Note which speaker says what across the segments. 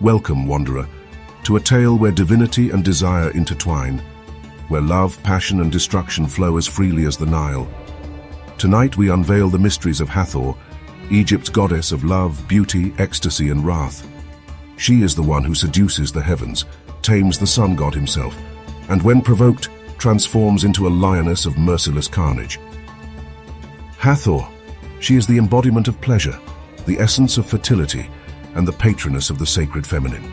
Speaker 1: Welcome, wanderer, to a tale where divinity and desire intertwine, where love, passion, and destruction flow as freely as the Nile. Tonight we unveil the mysteries of Hathor, Egypt's goddess of love, beauty, ecstasy, and wrath. She is the one who seduces the heavens, tames the sun god himself, and when provoked, transforms into a lioness of merciless carnage. Hathor, she is the embodiment of pleasure, the essence of fertility, and the patroness of the sacred feminine.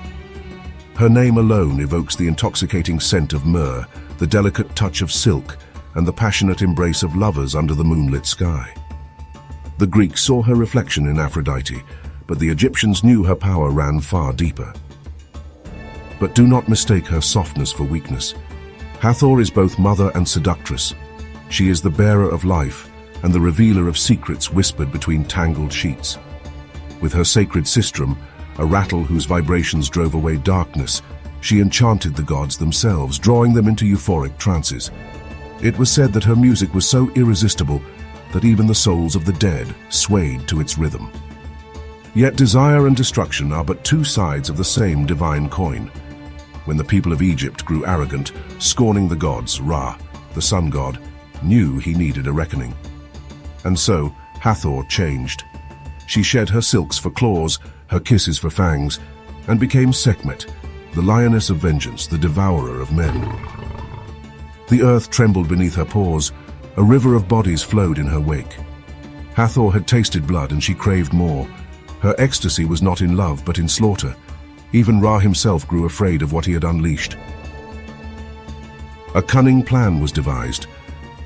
Speaker 1: Her name alone evokes the intoxicating scent of myrrh, the delicate touch of silk, and the passionate embrace of lovers under the moonlit sky. The Greeks saw her reflection in Aphrodite, but the Egyptians knew her power ran far deeper. But do not mistake her softness for weakness. Hathor is both mother and seductress. She is the bearer of life and the revealer of secrets whispered between tangled sheets. With her sacred sistrum, a rattle whose vibrations drove away darkness, she enchanted the gods themselves, drawing them into euphoric trances. It was said that her music was so irresistible that even the souls of the dead swayed to its rhythm. Yet desire and destruction are but two sides of the same divine coin. When the people of Egypt grew arrogant, scorning the gods, Ra, the sun god, knew he needed a reckoning. And so, Hathor changed. She shed her silks for claws, her kisses for fangs, and became Sekhmet, the lioness of vengeance, the devourer of men. The earth trembled beneath her paws, a river of bodies flowed in her wake. Hathor had tasted blood and she craved more. Her ecstasy was not in love but in slaughter. Even Ra himself grew afraid of what he had unleashed. A cunning plan was devised.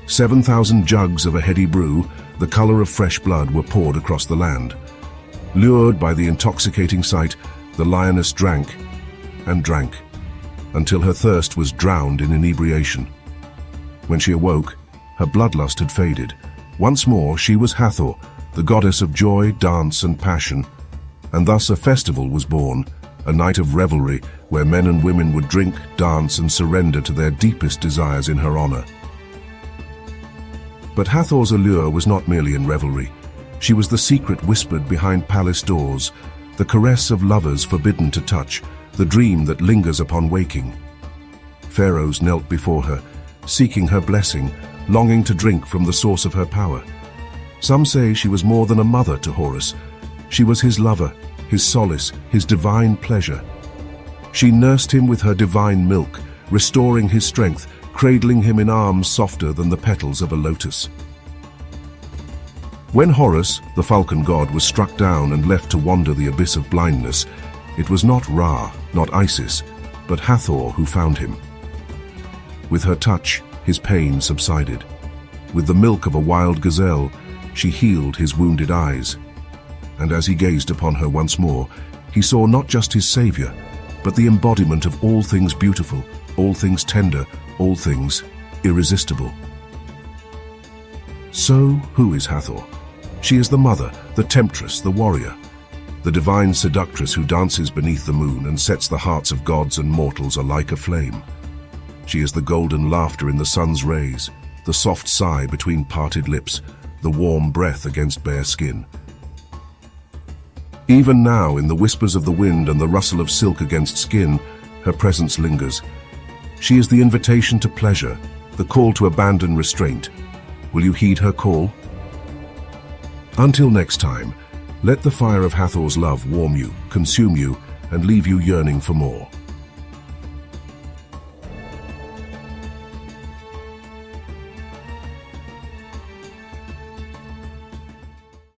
Speaker 1: 7,000 jugs of a heady brew, the color of fresh blood, were poured across the land. Lured by the intoxicating sight, the lioness drank and drank, until her thirst was drowned in inebriation. When she awoke, her bloodlust had faded. Once more, she was Hathor, the goddess of joy, dance, and passion. And thus a festival was born, a night of revelry where men and women would drink, dance, and surrender to their deepest desires in her honor. But Hathor's allure was not merely in revelry. She was the secret whispered behind palace doors, the caress of lovers forbidden to touch, the dream that lingers upon waking. Pharaohs knelt before her, seeking her blessing, longing to drink from the source of her power. Some say she was more than a mother to Horus. She was his lover, his solace, his divine pleasure. She nursed him with her divine milk, restoring his strength, cradling him in arms softer than the petals of a lotus. When Horus, the falcon god, was struck down and left to wander the abyss of blindness, it was not Ra, not Isis, but Hathor who found him. With her touch, his pain subsided. With the milk of a wild gazelle, she healed his wounded eyes. And as he gazed upon her once more, he saw not just his savior, but the embodiment of all things beautiful, all things tender, all things irresistible. So, who is Hathor? She is the mother, the temptress, the warrior, the divine seductress who dances beneath the moon and sets the hearts of gods and mortals alike aflame. She is the golden laughter in the sun's rays, the soft sigh between parted lips, the warm breath against bare skin. Even now, in the whispers of the wind and the rustle of silk against skin, her presence lingers. She is the invitation to pleasure, the call to abandon restraint. Will you heed her call? Until next time, let the fire of Hathor's love warm you, consume you, and leave you yearning for more.